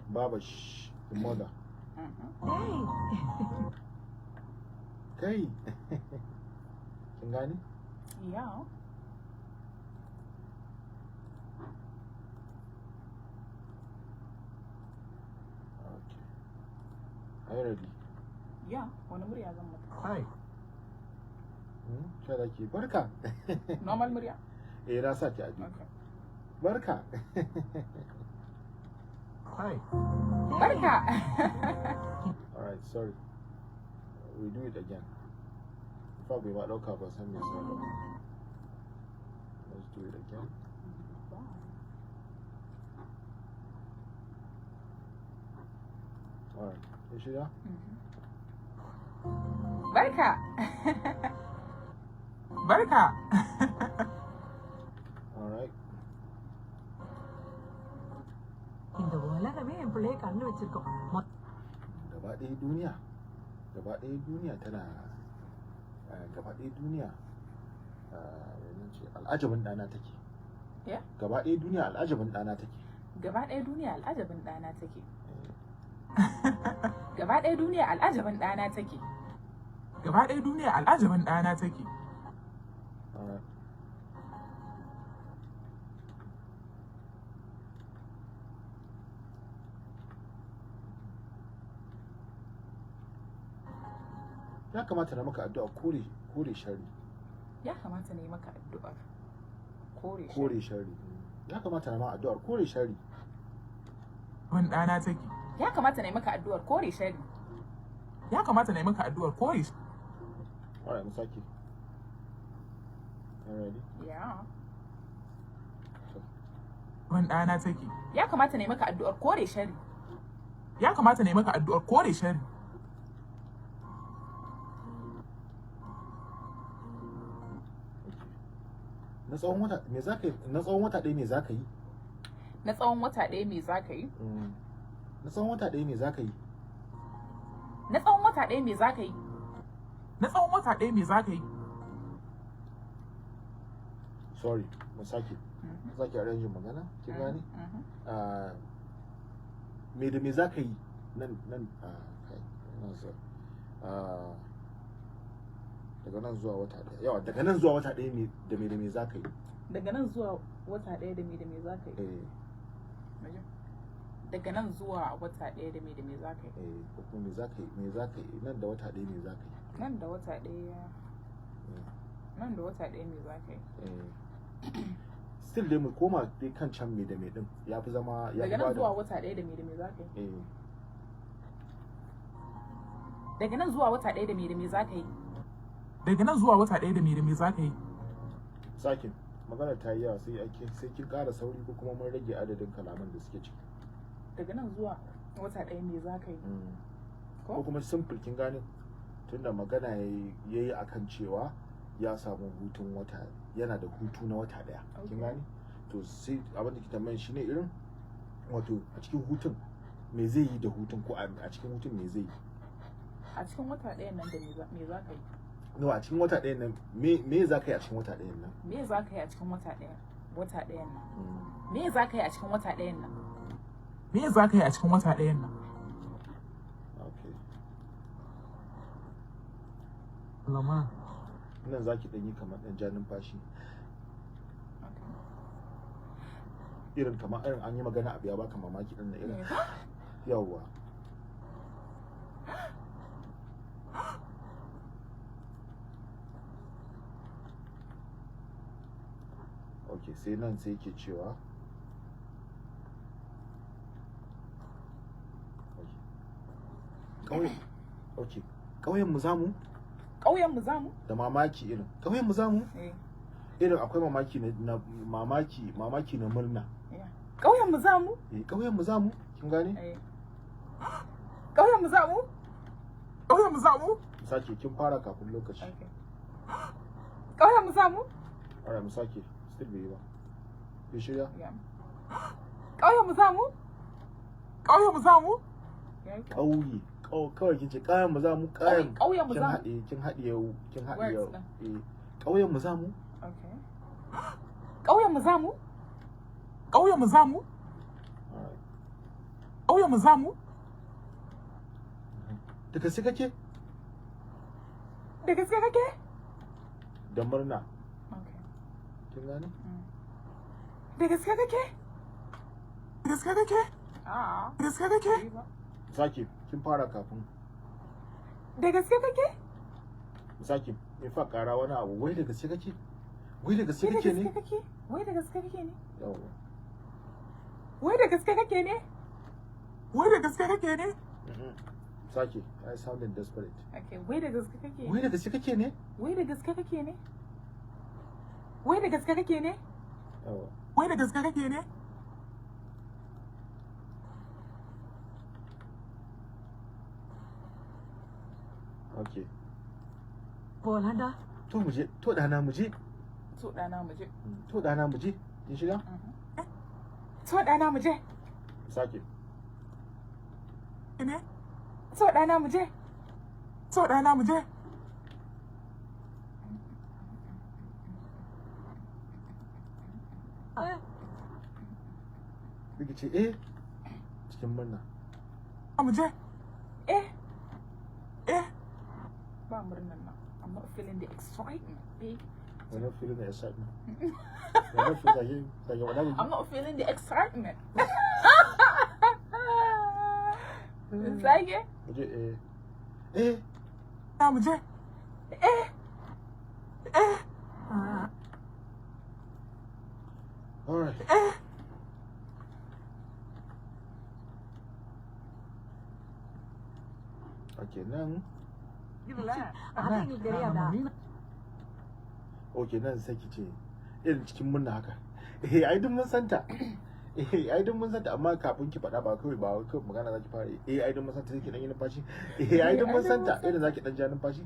Baba, the mother. Kai. Kin gane? Yeah. Okay. Are you ready? Yeah. Wani murya zan mata? Hi. Sai ki barka. Normal murya? Na sa ki a ji. Okay. Barka. Hi. Barka. All right, sorry. We do it again. In fact, we might not cover some yourself. Let's do it again. All right. You sure? Yeah? Barka. Barka. All right. இந்த உலகமே என் பிள்ளையை கண்ணு வச்சிருக்கோம். Gaba ɗaya duniya tana gaba ɗaya duniya al'ajabin ɗana take. Yeah? Gaba ɗaya duniya al'ajabin ɗana take. Gaba ɗaya duniya al'ajabin ɗana take. Gaba ɗaya duniya al'ajabin ɗana take. Gaba ɗaya duniya al'ajabin ɗana take. Ya kamata na maka addu'a kore shari. Ya kamata na yi maka addu'ar kore shari. Ya kamata na maka addu'ar kore shari. Wani ɗana take. Ya kamata na yi maka addu'ar kore shari. Ya kamata na yi maka addu'ar kore shari. All right, Musaki. You ready? Yeah. Wani ɗana take. Ya kamata na yi maka addu'ar kore shari. Ya kamata na yi maka addu'ar kore shari. Na tsawon wata me zaka yi? Na tsawon wata ɗaya me zaka yi? Na tsawon wata ɗaya me zaka yi? Na tsawon wata ɗaya me zaka yi? Na tsawon wata ɗaya me zaka yi? Na tsawon wata ɗaya me zaka yi? Sorry, mu sake arrange magana, kin gane? Me da me zaka yi nan kai daga nan zuwa wata ɗaya. Yawa, daga nan zuwa wata ɗaya da me zaka yi? Daga nan zuwa wata ɗaya da me zaka yi? Daga nan zuwa wata ɗaya da me zaka yi? Ko kuma me zaka yi nan da wata ɗaya me zaka yi? Nan da wata ɗaya me zaka yi? Still dai mu koma dai kan can me da me din ya fi zama ya daga nan zuwa wata ɗaya da me zaka yi? Daga nan zuwa wata ɗaya da me zaka yi? Daga nan zuwa wata ɗaya da me zaka yi? Sakin magana ta yi yawa sai kin ƙara sauri ko kuma mun rage adadin kalaman da suke ciki. Daga nan zuwa wata ɗaya me zaka yi? Ko kuma simple kin gane tunda magana yayi akan cewa ya samu hutun wata yana da hutu na wata ɗaya. Kin gane? To sai abin da ke tambayan shine irin wato a cikin hutun me zai yi da hutun ko a cikin hutun me zai yi? A cikin wata ɗayan nan da me za ka yi? No, a cikin wata ɗayan nan me za ka yi a cikin wata ɗayan nan? Me za ka yi a cikin wata ɗayan nan? Me za ka yi a cikin wata ɗayan nan? Me za ka yi a cikin wata ɗayan nan? Okay. Lama. Nan za ki ɗan yi kamar ɗan ja numfashi. Irin kamar irin an yi magana abu ya baka mamaki ɗin na irin. Yawwa. Okay, sai nan sai ke cewa ƙauyen mu zamu? Ƙauyen mu zamu? Da mamaki irin. Ƙauyen mu zamu? Irin akwai mamaki na mamaki na murna. Ƙauyen mu zamu? Ƙauyen mu zamu? Kin gane? Ƙauyen mu zamu? Ƙauyen mu zamu? Sake kin fara kafin lokaci. Ƙauyen mu zamu? Alright, mu sake. Still bai yi ba. Ki shirya? Ƙauyen mu zamu? Ƙauyen mu zamu? Ƙauye. Kawai kin ce ƙauyen mu zamu? Ƙauyen mu zamu? Kin haɗe yau. Ƙauyen mu zamu? Okay. Ƙauyen mu zamu? Ƙauyen mu zamu? ƙauyen mu zamu? Da gaske kake? Da gaske kake? Da murna. Okay. Kin gane? Da gaske kake? Da gaske kake? A'a. Da gaske kake? Sake, kin fara kafin. Da gaske kake? Sake, me fa ƙara wani abu, wai da gaske kake? Wai da gaske kake ne? Wai da gaske kake ne? Yawwa. Wai da gaske kake ne? Wai da gaske kake ne? Sake, I sounded desperate. Okay, wai da gaske kake? Wai da gaske kake ne? Wai da gaske kake ne? Wai da gaske kake ne? Yawwa. Wai da gaske kake ne? Okay. Bolanda. To mu je, to dana mu je. To dana mu je. To dana mu je. Kin shiga? To dana mu je. Sake. Ne? To dana mu je. To dana mu je. Kike ce eh cikin murna. Mu je. Eh. Ba murnan nan. I'm not feeling the excitement, babe. You're not feeling the excitement. I'm not feeling the excitement. Sake? Muje eh. Muje. All right. Okay, nan. Okay, nan sai ki ce irin cikin murna haka. Ai duk mun santa. Ai duk mun santa, amma kafin ki faɗa ba kawai magana zaki fara. Ai duk mun santa sai ki dan yi numfashi. Ai duk mun santa irin zaki dan ja numfashi.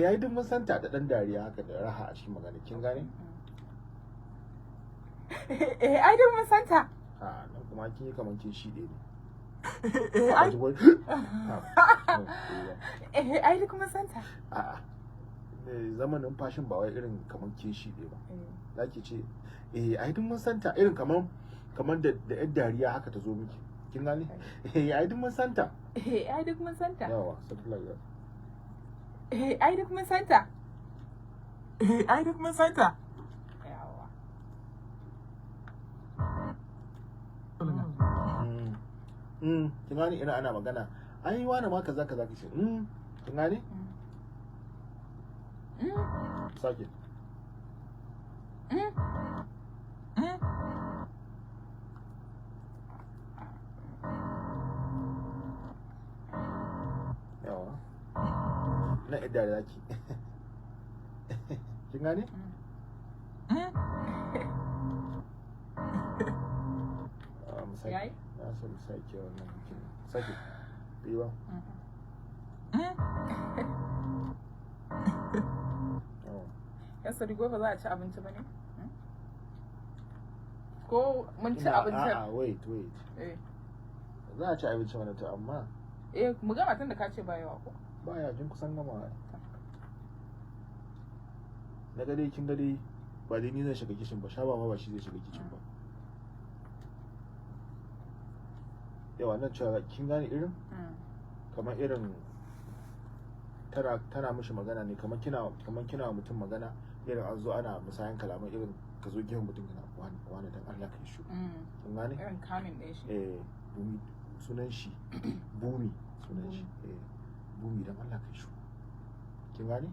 Ai duk mun santa da dan dariya haka da raha a cikin magana. Kin gane? Ai duk mun santa. Nan kuma kin yi kaman kin shi ne. Ai duk mun santa. Zaman numfashin ba wai irin kaman kin shi ne ba. Zaki ce ai duk mun santa irin kaman da yan dariya haka ta zo miki. Kin gane? Ai duk mun santa. Ai duk mun santa. Yawa, something like that. Ai duk mun santa. Ai duk mun santa. Yawa. Kin gane ina ana magana. Ai wani ma kaza kaza kace. Kin gane? Sake. Yawa. Na idda da zaki. Kin gane? Yayi? Na so mu sake wannan kin. Sake. Yi ba. Yasa rigo ba za a ci abinci ba ne? Ko mun ci abinci? Wait. Za a ci abinci mana to amma. Mu gama tun da ka ce ba yawa ko? Ba ya jin kusan gama. Na gade kin gade ba dai ni zan shiga kishin ba, shaba ma ba shi zai shiga kishin ba. Yawa nan cewa kin gane irin? Kamar irin tana mishi magana ne kamar kina mutum magana irin an zo ana musayan kalaman irin ka zo gefen mutum kana wani dan Allah kai shi. Kin gane? Irin kamin ɗin shi. Bumi sunan shi. Bumi sunan shi. Bumi dan Allah kai shi. Kin gane?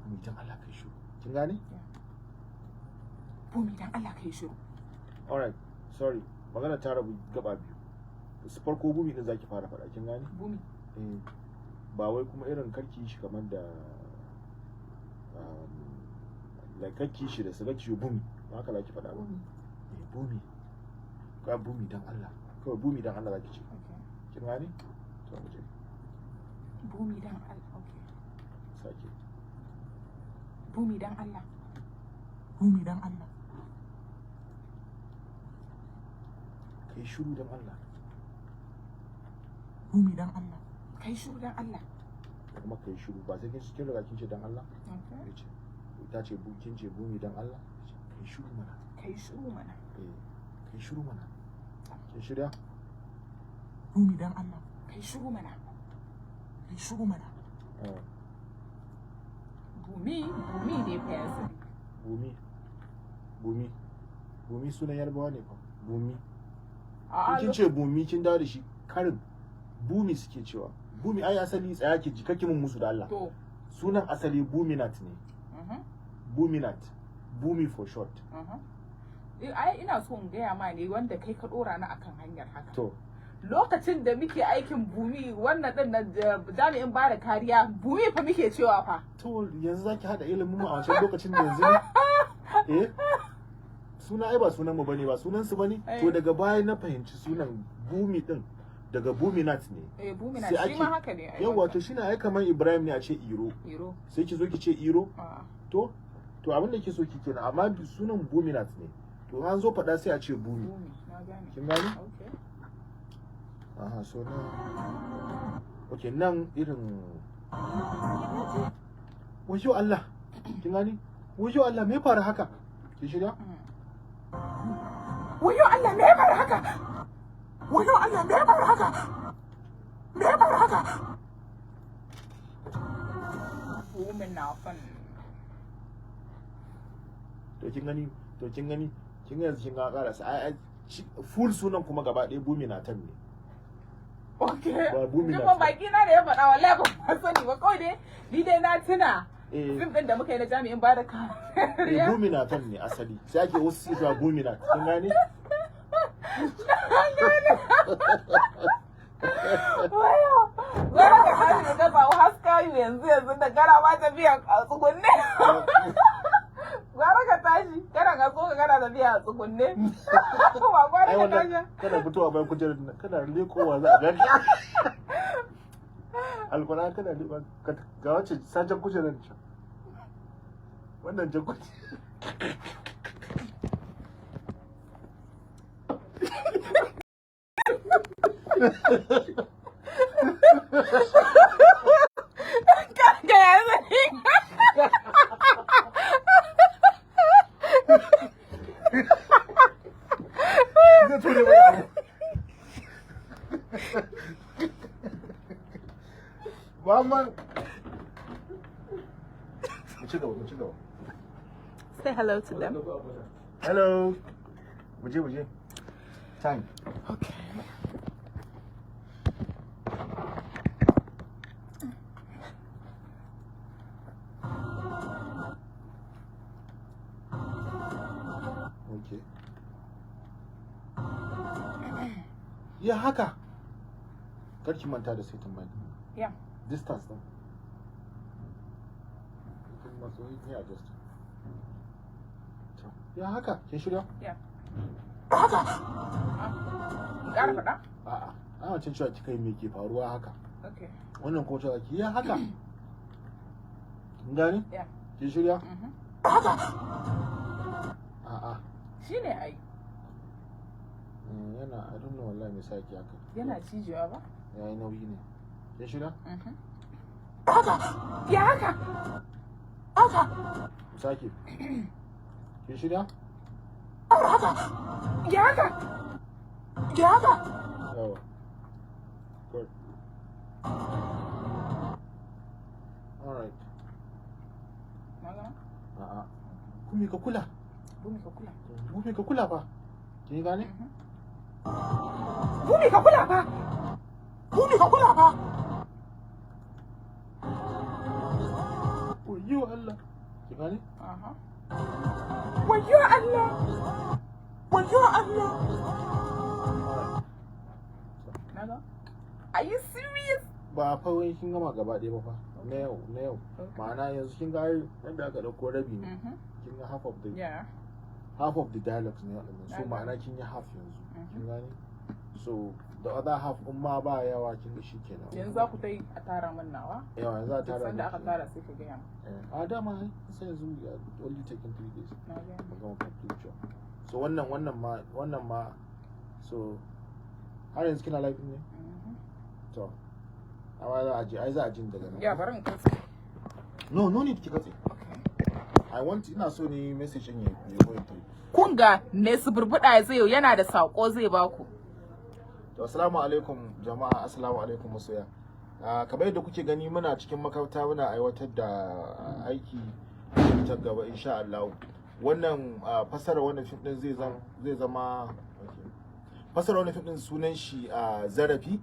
Bumi dan Allah kai shi. Kin gane? Bumi dan Allah kai shi. Alright, sorry. Magana ta rabu gaba biyu. Su farko bumi din zaki fara faɗa, kin gane? Bumi. Ba wai kuma irin karki shi kamar da karki shi da sabaki bumi, ba haka zaki faɗa ba. Bumi. Ka bumi dan Allah. Kawai bumi dan Allah zaki ce. Kin gane? To mu je. Bumi dan Allah. Okay. Sake. Bumi dan Allah. Bumi dan Allah. Kai shiru dan Allah. Bumi dan Allah. Kai shiru dan Allah. Kuma kai shiru ba sai kin riga kin ce dan Allah. Okay. Ta ce kin ce bumi dan Allah. Kai shiru mana. Kai shiru mana. Kai shiru mana. Kin shirya? Bumi dan Allah. Kai shiru mana. Kai shiru mana. Bumi ne fa yanzu. Bumi sunan Yarbawa ne fa. Bumi. A kin ce bumi kin dawo da shi karin bumi suke cewa. Bumi ai asali tsaya ki jikake mun musu da Allah. To. Sunan asali buminat ne. Buminat. Bumi for short. Ai ina so in gaya ma ne wanda kai ka dora ni akan hanyar haka. To. Lokacin da muke aikin bumi wannan din na jami'in ba da kariya bumi fa muke cewa fa. To yanzu zaki hada ilimin mu a wancan lokacin da yanzu eh suna ai ba sunan mu bane ba sunan su bane to daga baya na fahimci sunan bumi din daga buminat ne. Buminat shi ma haka ne. Yawa to shine ai kamar Ibrahim ne a ce Iro. Sai ki zo ki ce Iro. To abin da ke so ki kenan amma sunan buminat ne. To an zo faɗa sai a ce bumi. Kin gani? Aha, so na okay nan irin wajo Allah. Kin gani? Wajo Allah me fara haka? Ki shirya? Wajo Allah me fara haka? Wajo Allah me fara haka? Me fara haka? Women na fan. To kin gani kin yanzu kin ga karasa ai full sunan kuma gaba ɗaya bumi na tan ne. Okay. Kuma baki na da ya faɗa wallahi ba sani ba kawai dai ni dai na tuna fim din da muka yi na jami'in ba da kariya. Bumi na tan ne asali sai ake wasu cewa bumi na kin gane? Wayo gara ka tashi da ba haska yanzu da gara ba ta biya a tsugunne. Gara ka tashi, kana ga so ka kana da biya a tsugunne. Ba gwara ka tashi. Kana fitowa bayan kujerar nan, kana lekowa za a gani. Alkwana kana leƙa ga wacce sajan kujerar can. Wannan jan kujerar. Mama. Say hello to them. Hello. Muje. Time. Okay. Okay. Ya haka. Karki manta da sai tambaya. Yeah. Distance din. So yeah, just. Ya haka, kin shirya? Yeah. Haka. Ƙara faɗa? A'a, ana cin cewa kika yi me ke faruwa haka. Okay. Wannan ko cewa ki ya haka. Kin gani? Yeah. Kin shirya? Haka. A'a. Shine ai. Yana I don't know wallahi me saki haka. Yana cijewa ba? Yayi nauyi ne. Kin shirya? Haka. Ya haka. Haka. Saki. Kin shirya? Haka. Ya haka. Ya haka. Yawa. Good. All right. A'a. Bumi ka kula. Bumi ka kula fa. Kin gane? Bumi ka kula fa. Wayyo Allah. Kin gane? Wayyo Allah. Naga? Are you serious? Ba fa wai kin gama gaba ɗaya ba fa. Na yau. Ma'ana yanzu kin ga yadda aka dauko rabi ne. Kin ga half of the dialogues ne waɗannan. So ma'ana kin yi half yanzu. Kin gane? So the other half in ma ba yawa kin ga shikenan. Yanzu za ku tai a tara min nawa? Yawa yanzu a tara. Sanda aka tara sai ka gaya. A dama sai yanzu ya only taking 3 days. Ba ga complete job. So wannan ma so har yanzu kina live ne? To amma za a jin daga nan. Ya bari in katse. No need ki katse. I want ina so ne message din ya go through. Kun ga ne su burbuda zai yana da sako zai baku. To assalamu alaikum jama'a, assalamu alaikum masoya. Kamar yadda kuke gani muna cikin makaranta muna aiwatar da aiki ta gaba insha Allah. Wannan fasara wannan fim din zai zama fasara wannan fim din sunan shi Zarafi,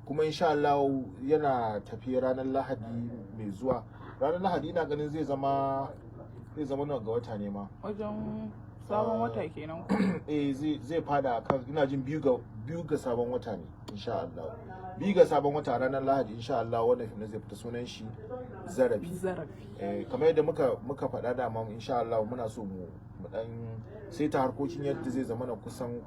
kuma insha Allah yana tafi ranar Lahadi mai zuwa. Ranar Lahadi ina ganin zai zama nan ga wata ne ma. Wajen sabon wata kenan ko? Zai fada kan ina jin biyu ga sabon wata ne insha Allah. Biyu ga sabon wata ranar Lahadi insha Allah wannan fim zai fita, sunan shi Zarafi. Kamar yadda muka faɗa da mu insha Allah muna so mu dan sai ta harkokin yadda zai zama na kusan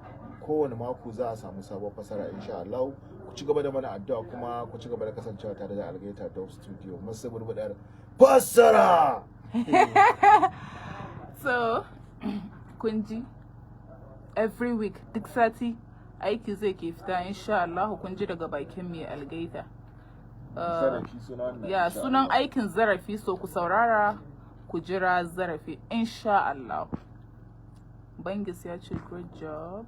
kowane mako za a samu sabon fasara insha Allah. Ku ci gaba da mana addu'a kuma ku ci gaba da kasancewa tare da Algaita Dubstudio masu burbudar fassara. So kun ji every week duk sati aiki zai ke fita insha Allah, kun ji daga bakin mai Algaita. Sunan aikin Zarafi, so ku saurara ku jira Zarafi insha Allah. Bangis ya ce great job.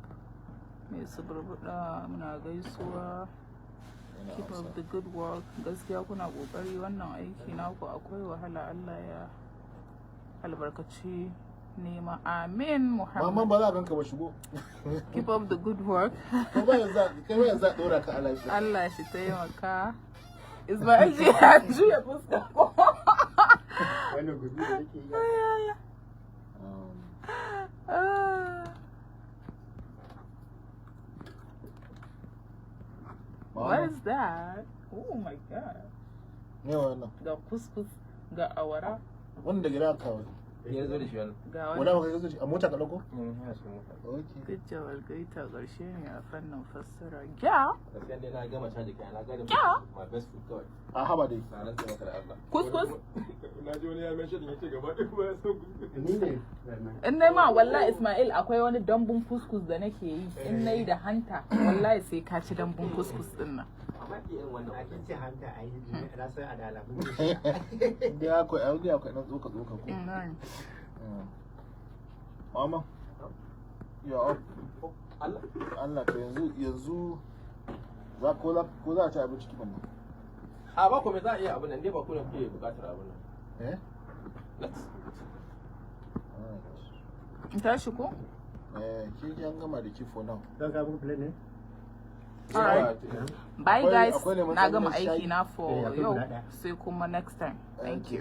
Mai suburbuɗa muna gaisuwa. Keep up the good work. Gaskiya kuna kokari, wannan aiki naku akwai wahala. Allah ya albarkaci nema. Amin Muhammad. Mamman ba za a ganka ba, shigo. Keep up the good work. Kai yanzu dora ka Allah shi. Allah shi taimaka. Ismail ji ya juya fuska ko. Wannan gudu da yake yi. What is that? Oh my god. Ne wannan? Ga kuskus, ga awara. Wannan da gida ka Ya zo da shi wannan. Ga wani ba ka zo a mota ka dauko? Yana shi mota. Okay. Good job, Algaita, ƙarshe ne a fannin fassara. Ja. Gaskiya dai na gama caji kai na gane Ja. my best food kawai. A haba dai. Na rantsa maka da Allah. Kuskus. Na ji wani ya mai shi yace gaba ɗaya kuma ya san kuskus. Ni ne. In dai ma wallahi Ismail akwai wani dambun kuskus da nake yi. In nayi da hanta, wallahi sai ka ci dambun kuskus din nan. Amma ki irin wannan akin ce hanta a yi na san adala. Da akwai dan tsoka ko. Mama. Ya Allah to yanzu za a ci abinci kiman nan. A ba ku me za a iya abin nan dai ba ku ne kuke bukatar abin nan. Let's. In tashi ko? Ki an gama da kifo nan. Dan ka buku plane ne? Alright. Bye guys. Akwai Na gama shayi. aiki na for yau sai kuma next time. Thank you.